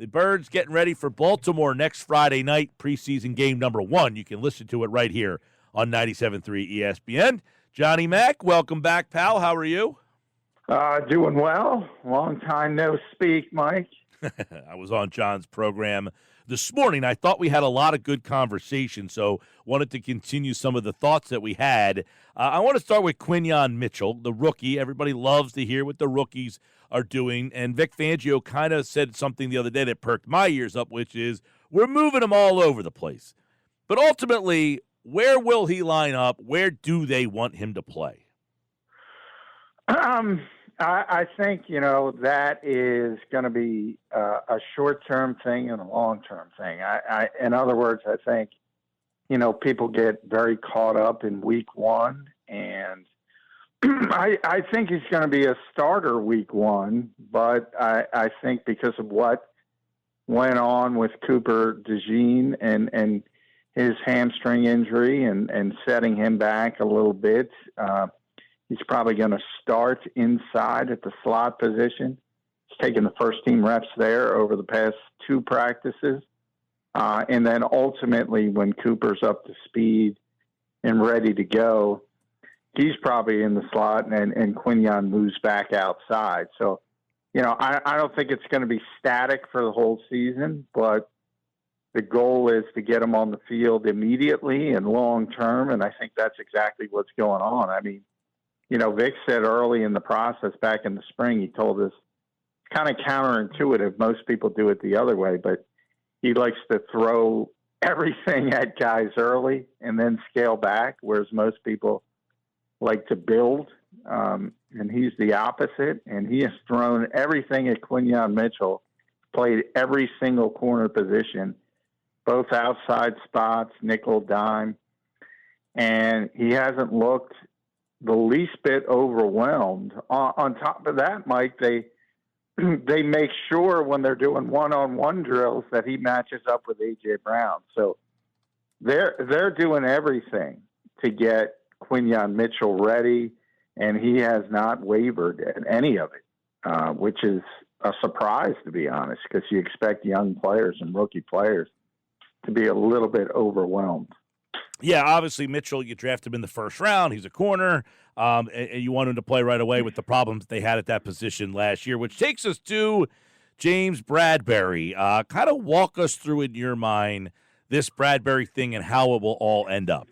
The Birds getting ready for Baltimore next Friday night, preseason game number 1. You can listen to it right here on 97.3 ESPN. Johnny Mack, welcome back, pal. How are you? Doing well. Long time no speak, Mike. I was on John's program this morning. I thought we had a lot of good conversation, so wanted to continue some of the thoughts that we had. I want to start with Quinyon Mitchell, the rookie. Everybody loves to hear what the rookies are doing, and Vic Fangio kind of said something the other day that perked my ears up, which is we're moving him all over the place. But ultimately, where will he line up? Where do they want him to play? I think, that is going to be a short-term thing and a long-term thing. In other words, I think, people get very caught up in week one, and I think he's going to be a starter week one, but I think because of what went on with Cooper DeJean and his hamstring injury and setting him back a little bit, he's probably going to start inside at the slot position. He's taken the first team reps there over the past 2 practices. And then ultimately when Cooper's up to speed and ready to go, he's probably in the slot and Quinyon moves back outside. So, I don't think it's going to be static for the whole season, but the goal is to get him on the field immediately and long term. And I think that's exactly what's going on. I mean, Vic said early in the process back in the spring, he told us it's kind of counterintuitive. Most people do it the other way, but he likes to throw everything at guys early and then scale back, whereas most people like to build. And he's the opposite. And he has thrown everything at Quinyon Mitchell, played every single corner position, both outside spots, nickel, dime. And he hasn't looked the least bit overwhelmed. On top of that, Mike, they make sure when they're doing one-on-one drills that he matches up with A.J. Brown. So they're doing everything to get Quinyon Mitchell ready, and he has not wavered at any of it, which is a surprise, to be honest, because you expect young players and rookie players to be a little bit overwhelmed. Yeah, obviously, Mitchell, you draft him in the first round. He's a corner, and you want him to play right away with the problems they had at that position last year, which takes us to James Bradberry. Kind of walk us through, in your mind, this Bradberry thing and how it will all end up.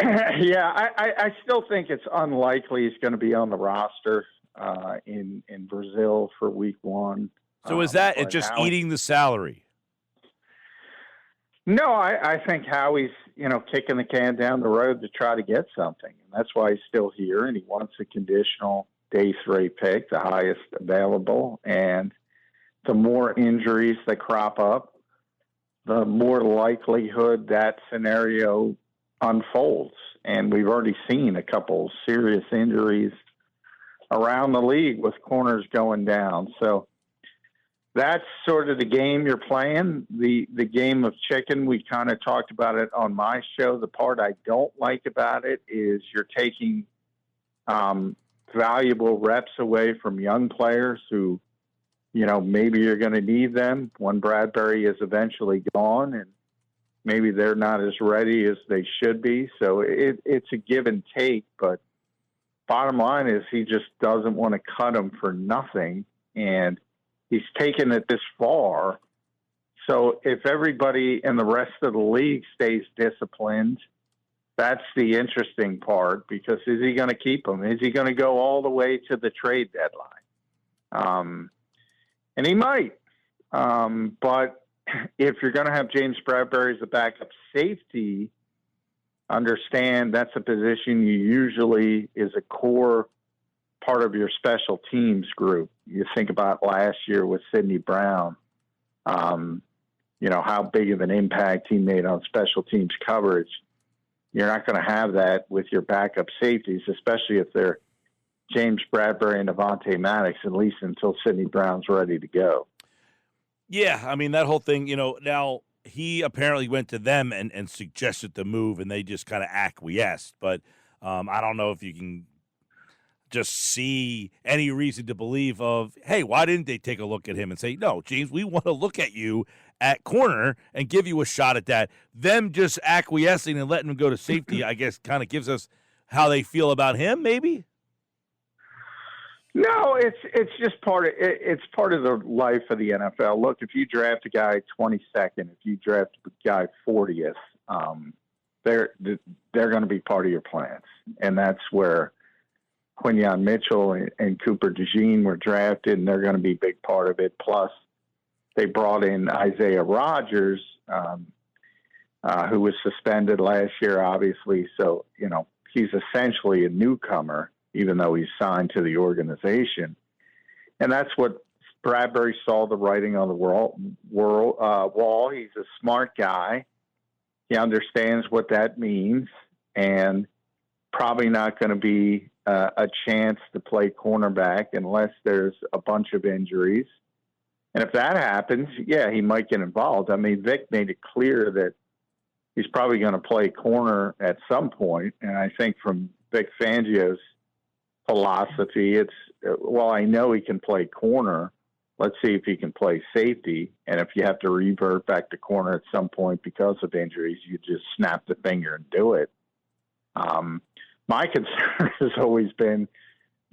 Yeah, I still think it's unlikely he's going to be on the roster in Brazil for week one. So is that it just eating the salary? No, I think Howie's, kicking the can down the road to try to get something. And that's why he's still here, and he wants a conditional day 3 pick, the highest available. And the more injuries that crop up, the more likelihood that scenario unfolds. And we've already seen a couple serious injuries around the league with corners going down. So that's sort of the game you're playing, the game of chicken. We kind of talked about it on my show. The part I don't like about it is you're taking valuable reps away from young players who, maybe you're going to need them when Bradberry is eventually gone, and maybe they're not as ready as they should be. So it's a give and take, but bottom line is he just doesn't want to cut him for nothing. And he's taken it this far. So if everybody in the rest of the league stays disciplined, that's the interesting part, because is he going to keep him? Is he going to go all the way to the trade deadline? And he might. But if you're going to have James Bradberry as a backup safety, understand that's a position you usually is a core part of your special teams group. You think about last year with Sidney Brown, how big of an impact he made on special teams coverage. You're not going to have that with your backup safeties, especially if they're James Bradberry and Avonte Maddox, at least until Sidney Brown's ready to go. Yeah, I mean, that whole thing, now he apparently went to them and suggested the move, and they just kind of acquiesced. But I don't know if you can just see any reason to believe of, hey, why didn't they take a look at him and say, no, James, we want to look at you at corner and give you a shot at that. Them just acquiescing and letting him go to safety, I guess, kind of gives us how they feel about him, maybe? No, it's just it's part of the life of the NFL. Look, if you draft a guy 22nd, if you draft a guy 40th, they're going to be part of your plans, and that's where Quinyon Mitchell and Cooper DeJean were drafted, and they're going to be a big part of it. Plus, they brought in Isaiah Rodgers, who was suspended last year, obviously. So, he's essentially a newcomer, even though he's signed to the organization. And that's what Bradberry saw the writing on the wall. He's a smart guy. He understands what that means, and probably not going to be a chance to play cornerback unless there's a bunch of injuries. And if that happens, yeah, he might get involved. I mean, Vic made it clear that he's probably going to play corner at some point. And I think from Vic Fangio's philosophy, it's, well, I know he can play corner. Let's see if he can play safety. And if you have to revert back to corner at some point because of injuries, you just snap the finger and do it. My concern has always been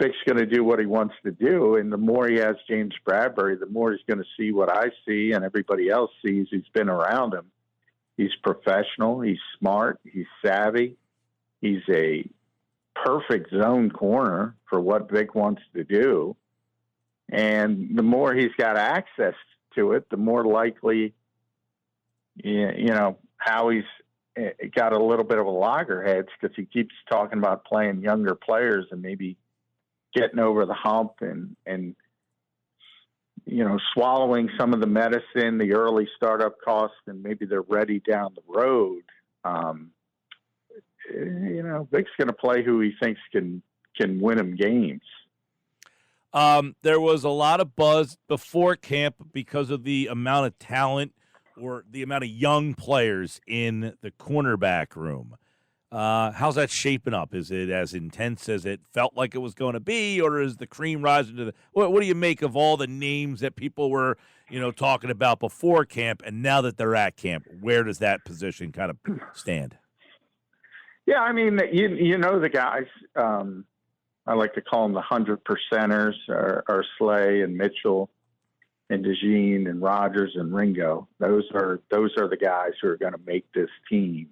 Vic's going to do what he wants to do. And the more he has James Bradberry, the more he's going to see what I see and everybody else sees who's been around him. He's professional. He's smart. He's savvy. He's a perfect zone corner for what Vic wants to do. And the more he's got access to it, the more likely, how he's got a little bit of a loggerheads, because he keeps talking about playing younger players and maybe getting over the hump and swallowing some of the medicine, the early startup costs, and maybe they're ready down the road. Vic's going to play who he thinks can win him games. There was a lot of buzz before camp because of the amount of talent or the amount of young players in the cornerback room. How's that shaping up? Is it as intense as it felt like it was going to be, or is the cream rising to the? What do you make of all the names that people were, talking about before camp, and now that they're at camp? Where does that position kind of stand? Yeah, I mean, the guys. I like to call them the 100%ers, are Slay and Mitchell and DeJean and Rodgers and Ringo. Those are the guys who are going to make this team,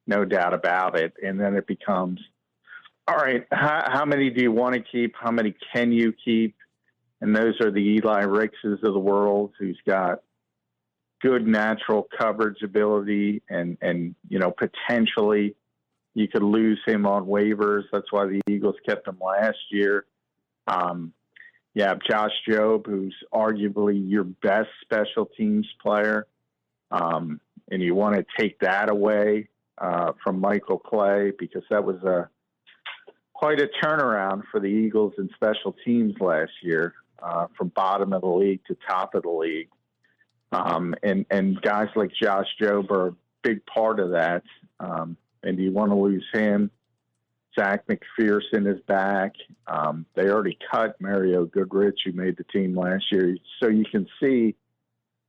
no doubt about it. And then it becomes, all right, how many do you want to keep? How many can you keep? And those are the Eli Rickses of the world, who's got good natural coverage ability and potentially you could lose him on waivers. That's why the Eagles kept him last year. You have Josh Jobe, who's arguably your best special teams player. And you want to take that away from Michael Clay, because that was quite a turnaround for the Eagles in special teams last year, from bottom of the league to top of the league. And guys like Josh Jobe are a big part of that. And you want to lose him. Zach McPherson is back. They already cut Mario Goodrich, who made the team last year. So you can see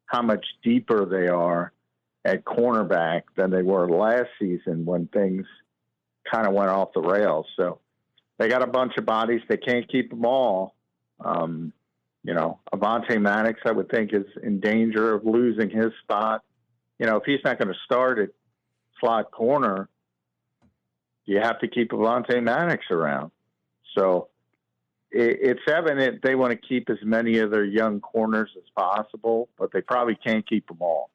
how much deeper they are at cornerback than they were last season when things kind of went off the rails. So they got a bunch of bodies. They can't keep them all. Avonte Maddox, I would think, is in danger of losing his spot. If he's not going to start at slot corner, you have to keep Avonte Maddox around. So it's evident they want to keep as many of their young corners as possible, but they probably can't keep them all.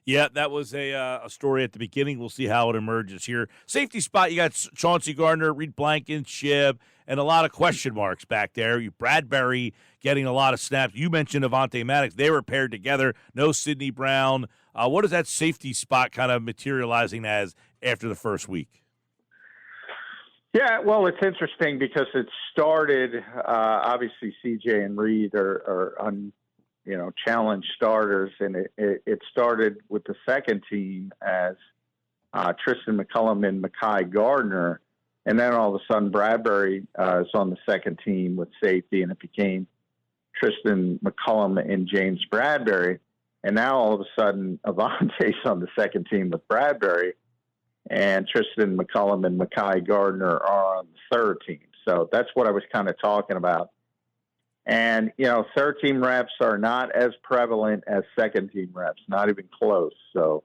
Yeah, that was a story at the beginning. We'll see how it emerges here. Safety spot, you got Chauncey Gardner, Reed Blanken, Shiv, and a lot of question marks back there. Bradberry getting a lot of snaps. You mentioned Avonte Maddox. They were paired together. No Sidney Brown. What is that safety spot kind of materializing as after the first week? Yeah, well, it's interesting because it started, obviously CJ and Reed are challenged starters, and it started with the second team as Tristan McCullum and Mekhi Gardner. And then all of a sudden, Bradberry is on the second team with safety, and it became Tristan McCullum and James Bradberry. And now all of a sudden, Avante's on the second team with Bradberry, and Tristan McCullum and Mekhi Gardner are on the third team. So that's what I was kind of talking about. And, third team reps are not as prevalent as second team reps, not even close. So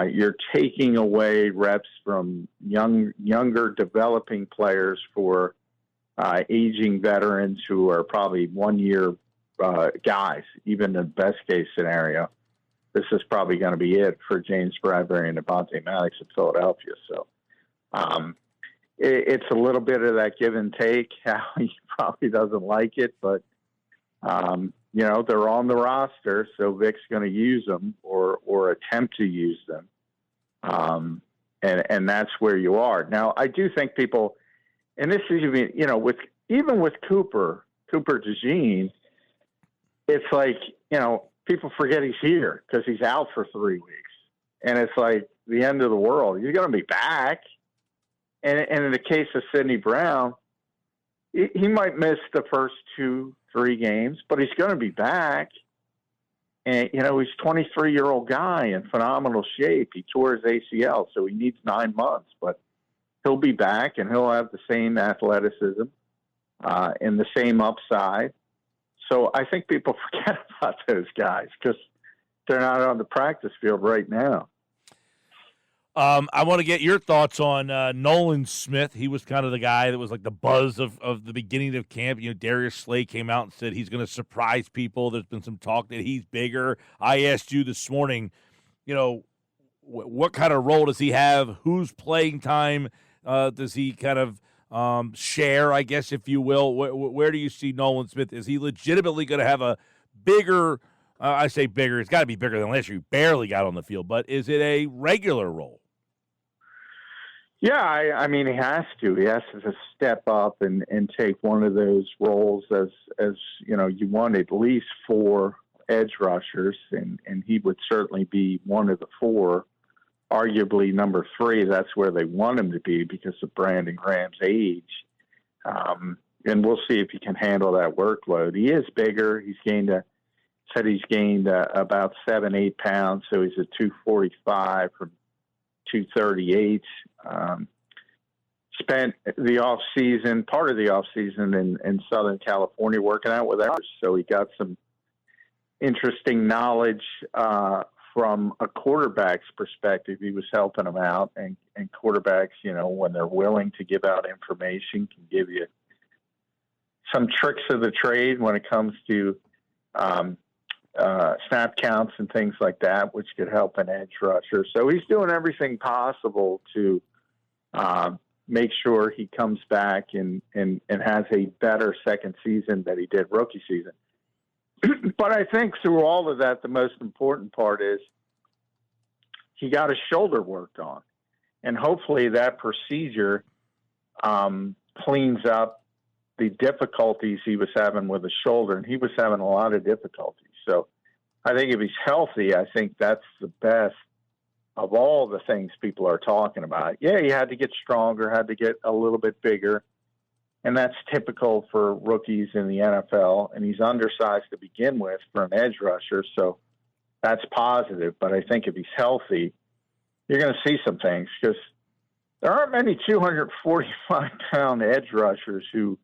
you're taking away reps from younger developing players for aging veterans who are probably 1 year guys, even in the best case scenario. This is probably going to be it for James Bradberry and Avonte Maddox in Philadelphia. So it's a little bit of that give and take. He probably doesn't like it, but they're on the roster, so Vic's going to use them or attempt to use them. And that's where you are. Now, I do think people, and this is even with Cooper DeJean, it's like, people forget he's here because he's out for 3 weeks. And it's like the end of the world. He's going to be back. And in the case of Sidney Brown, he might miss the first 2-3 games, but he's going to be back. And, he's a 23-year-old guy in phenomenal shape. He tore his ACL, so he needs 9 months. But he'll be back, and he'll have the same athleticism and the same upside. So I think people forget about those guys because they're not on the practice field right now. I want to get your thoughts on Nolan Smith. He was kind of the guy that was like the buzz of the beginning of camp. Darius Slay came out and said he's going to surprise people. There's been some talk that he's bigger. I asked you this morning, what kind of role does he have? Whose playing time does he kind of share, I guess, if you will? Where do you see Nolan Smith? Is he legitimately going to have a bigger I say bigger. It's got to be bigger than last year. He barely got on the field. But is it a regular role? Yeah, I mean, he has to. He has to step up and take one of those roles as you want at least 4 edge rushers, and he would certainly be one of the 4. Arguably number 3, that's where they want him to be because of Brandon Graham's age. And we'll see if he can handle that workload. He is bigger. He's gained about 7-8 pounds, so he's at 245 from 238. Spent the part of the off season in Southern California working out with ours, so he got some interesting knowledge from a quarterback's perspective. He was helping him out, and quarterbacks, when they're willing to give out information, can give you some tricks of the trade when it comes to snap counts and things like that, which could help an edge rusher. So he's doing everything possible to make sure he comes back and has a better second season than he did rookie season. But I think through all of that, the most important part is he got his shoulder worked on. And hopefully that procedure cleans up the difficulties he was having with his shoulder. And he was having a lot of difficulties. So I think if he's healthy, I think that's the best of all the things people are talking about. Yeah, he had to get stronger, had to get a little bit bigger. And that's typical for rookies in the NFL. And he's undersized to begin with for an edge rusher. So that's positive. But I think if he's healthy, you're going to see some things because there aren't many 245-pound edge rushers who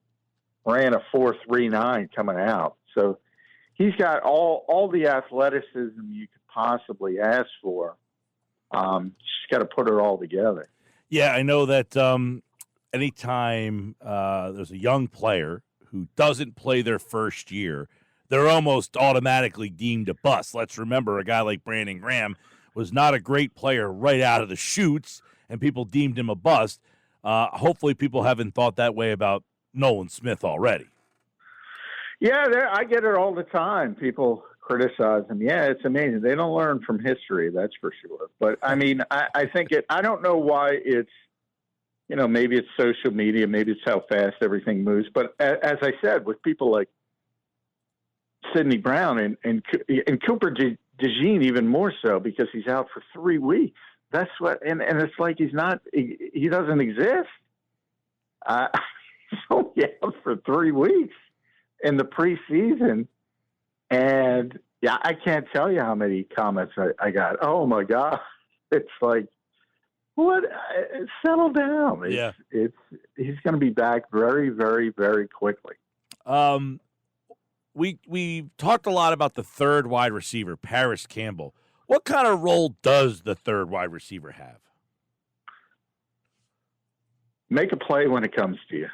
ran a 4.39 coming out. So he's got all the athleticism you could possibly ask for. Just got to put it all together. Yeah, I know that anytime there's a young player who doesn't play their first year, they're almost automatically deemed a bust. Let's remember a guy like Brandon Graham was not a great player right out of the chutes, and people deemed him a bust. Hopefully people haven't thought that way about Nolan Smith already. Yeah, I get it all the time. People criticize him. Yeah, it's amazing. They don't learn from history, that's for sure. But, I mean, I think I don't know why it's, maybe it's social media, maybe it's how fast everything moves. But as I said, with people like Sidney Brown and Cooper DeJean even more so because he's out for 3 weeks. That's what, and it's like he doesn't exist. He's only out for 3 weeks in the preseason. And, yeah, I can't tell you how many comments I got. Oh, my God. It's like, what? Settle down. Yeah. He's going to be back very, very, very quickly. We talked a lot about the third wide receiver, Paris Campbell. What kind of role does the third wide receiver have? Make a play when it comes to you,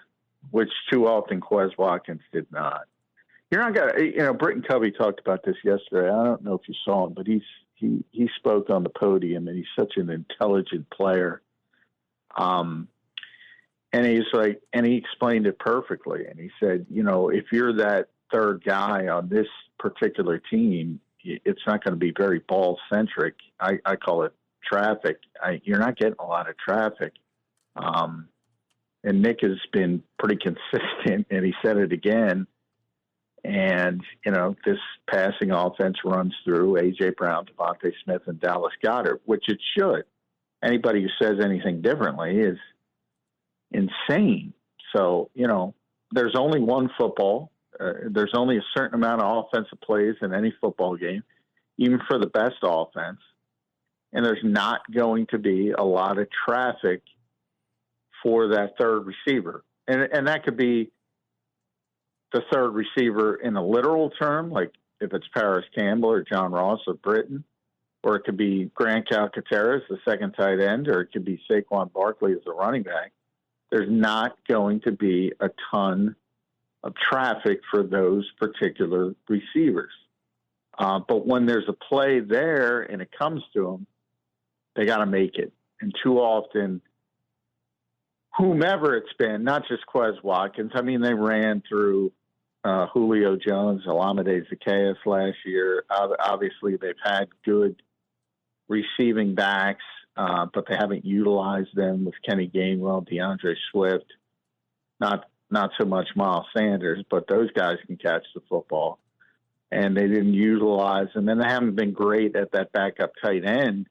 which too often Quez Watkins did not. You're not gonna, Britton Covey talked about this yesterday. I don't know if you saw him, but he spoke on the podium, and he's such an intelligent player. And he's like, and he explained it perfectly. And he said, if you're that third guy on this particular team, it's not going to be very ball centric. I call it traffic. You're not getting a lot of traffic. And Nick has been pretty consistent, and he said it again. And, this passing offense runs through A.J. Brown, Devontae Smith, and Dallas Goedert, which it should. Anybody who says anything differently is insane. So, there's only one football. There's only a certain amount of offensive plays in any football game, even for the best offense. And there's not going to be a lot of traffic for that third receiver. And that could be the third receiver in a literal term, like if it's Paris Campbell or John Ross or Britton, or it could be Grant Calcaterra as the second tight end, or it could be Saquon Barkley as the running back. There's not going to be a ton of traffic for those particular receivers. But when there's a play there and it comes to them, they got to make it. And too often, whomever it's been, not just Quez Watkins, they ran through Julio Jones, Olamide Zaccheaus last year. Obviously, they've had good receiving backs, but they haven't utilized them with Kenny Gainwell, DeAndre Swift, not so much Miles Sanders, but those guys can catch the football. And they didn't utilize them, and they haven't been great at that backup tight end.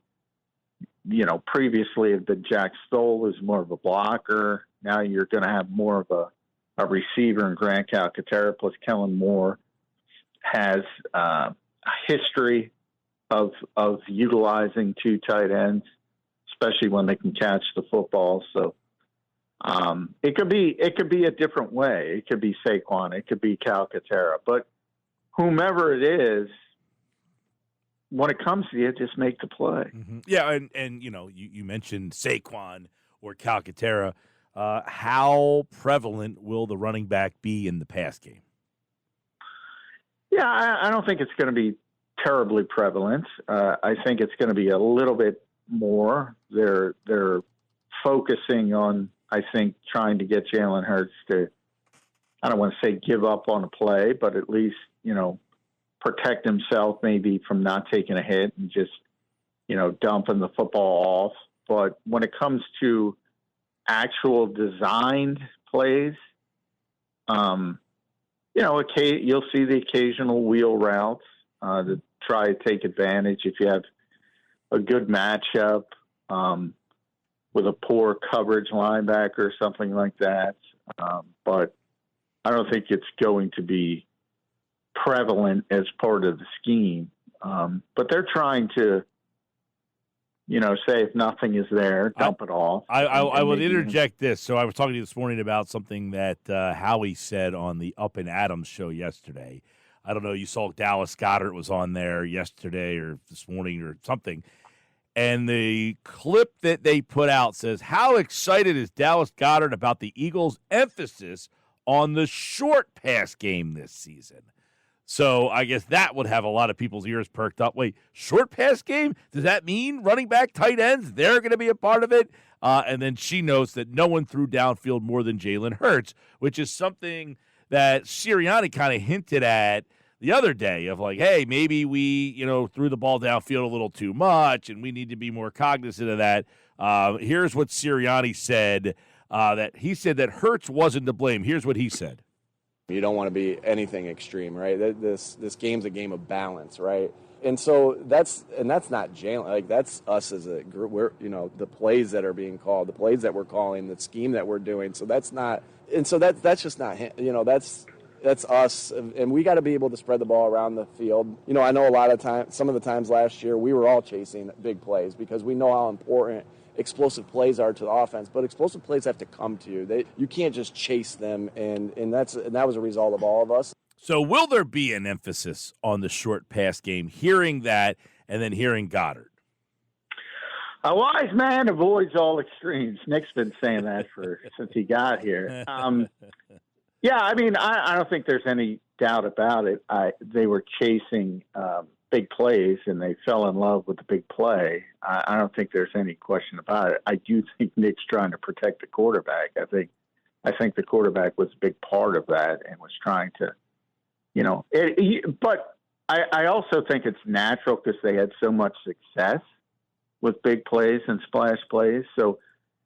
Previously the Jack Stoll was more of a blocker. Now you're going to have more of a receiver in Grant Calcaterra, plus Kellen Moore has a history of utilizing two tight ends, especially when they can catch the football. So it could be a different way. It could be Saquon, it could be Calcaterra, but whomever it is, when it comes to you, just make the play. Mm-hmm. Yeah, and you mentioned Saquon or Calcaterra. How prevalent will the running back be in the pass game? Yeah, I don't think it's going to be terribly prevalent. I think it's going to be a little bit more. They're focusing on, I think, trying to get Jalen Hurts to, I don't want to say give up on a play, but at least, protect himself maybe from not taking a hit and just, dumping the football off. But when it comes to actual designed plays, you'll see the occasional wheel routes to try to take advantage if you have a good matchup with a poor coverage linebacker or something like that. But I don't think it's going to be prevalent as part of the scheme. But they're trying to, say if nothing is there, dump it off. I would interject this. So I was talking to you this morning about something that Howie said on the Up and Adams show yesterday. I don't know, you saw Dallas Goedert was on there yesterday or this morning or something. And the clip that they put out says, how excited is Dallas Goedert about the Eagles' emphasis on the short pass game this season? So I guess that would have a lot of people's ears perked up. Wait, short pass game? Does that mean running back, tight ends, they're going to be a part of it? And then she notes that no one threw downfield more than Jalen Hurts, which is something that Sirianni kind of hinted at the other day of like, hey, maybe we, threw the ball downfield a little too much and we need to be more cognizant of that. Here's what Sirianni said, that he said that Hurts wasn't to blame. Here's what he said. You don't want to be anything extreme, right? This game's a game of balance, right? And so that's not Jalen. Like, that's us as a group. We're, the plays that are being called, the plays that we're calling, the scheme that we're doing. So that's not, and so that's just not him. That's us, and we got to be able to spread the ball around the field. I know some of the times last year we were all chasing big plays because we know how important explosive plays are to the offense, but explosive plays have to come to you. You can't just chase them, and that was a result of all of us. So will there be an emphasis on the short pass game, hearing that and then hearing Goddard? A wise man avoids all extremes. Nick's been saying that since he got here. Yeah, I mean, I don't think there's any doubt about it. They were chasing big plays, and they fell in love with the big play. I don't think there's any question about it. I do think Nick's trying to protect the quarterback. I think the quarterback was a big part of that and was trying to, but I also think it's natural because they had so much success with big plays and splash plays. So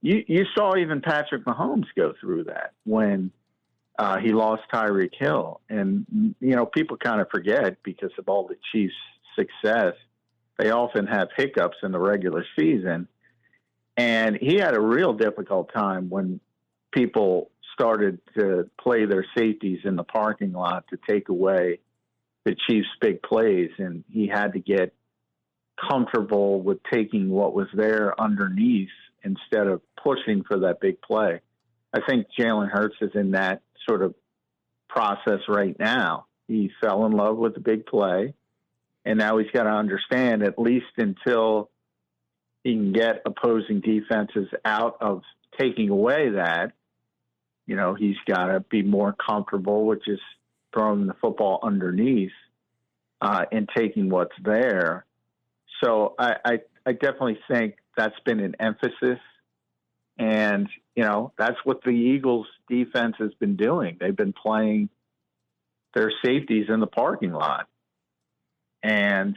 you saw even Patrick Mahomes go through that when he lost Tyreek Hill. And, people kind of forget because of all the Chiefs' success. They often have hiccups in the regular season. And he had a real difficult time when people started to play their safeties in the parking lot to take away the Chiefs' big plays. And he had to get comfortable with taking what was there underneath instead of pushing for that big play. I think Jalen Hurts is in that sort of process right now. He fell in love with the big play, and now he's got to understand, at least until he can get opposing defenses out of taking away that, he's got to be more comfortable with just throwing the football underneath and taking what's there. So I definitely think that's been an emphasis. And, that's what the Eagles defense has been doing. They've been playing their safeties in the parking lot. And,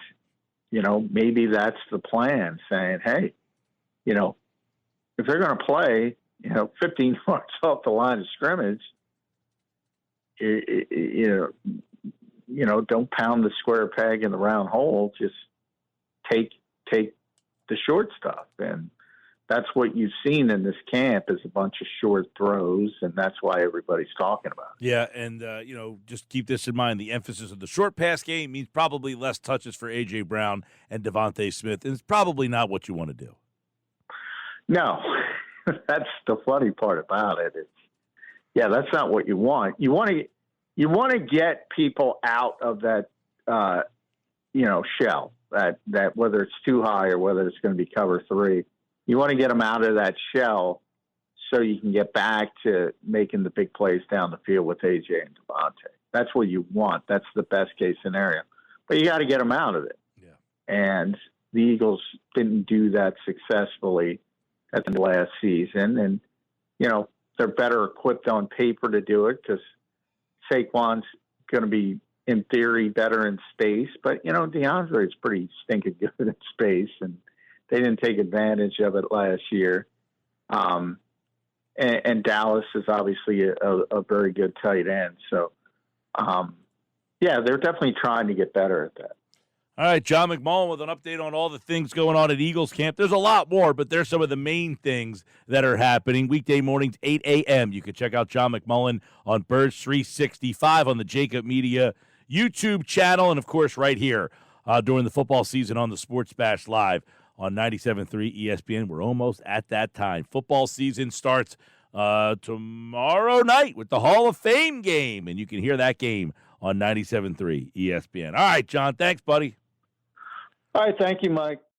maybe that's the plan, saying, hey, if they're going to play, 15 yards off the line of scrimmage, don't pound the square peg in the round hole. Just take the short stuff. And that's what you've seen in this camp is a bunch of short throws, and that's why everybody's talking about it. Yeah, and, just keep this in mind. The emphasis of the short pass game means probably less touches for A.J. Brown and Devontae Smith, and it's probably not what you want to do. No, that's the funny part about it. That's not what you want. You want to get people out of that, shell, that whether it's too high or whether it's going to be cover three. You want to get them out of that shell so you can get back to making the big plays down the field with AJ and Devontae. That's what you want. That's the best case scenario. But you got to get them out of it. Yeah. And the Eagles didn't do that successfully at the last season. And, they're better equipped on paper to do it because Saquon's going to be, in theory, better in space. But, DeAndre is pretty stinking good in space, and they didn't take advantage of it last year. And Dallas is obviously a very good tight end. So, they're definitely trying to get better at that. All right, John McMullen with an update on all the things going on at Eagles camp. There's a lot more, but there's some of the main things that are happening. Weekday mornings, 8 a.m. You can check out John McMullen on Birds 365 on the Jacob Media YouTube channel, and, of course, right here during the football season on the Sports Bash Live on 97.3 ESPN. We're almost at that time. Football season starts tomorrow night with the Hall of Fame game, and you can hear that game on 97.3 ESPN. All right, John, thanks, buddy. All right, thank you, Mike.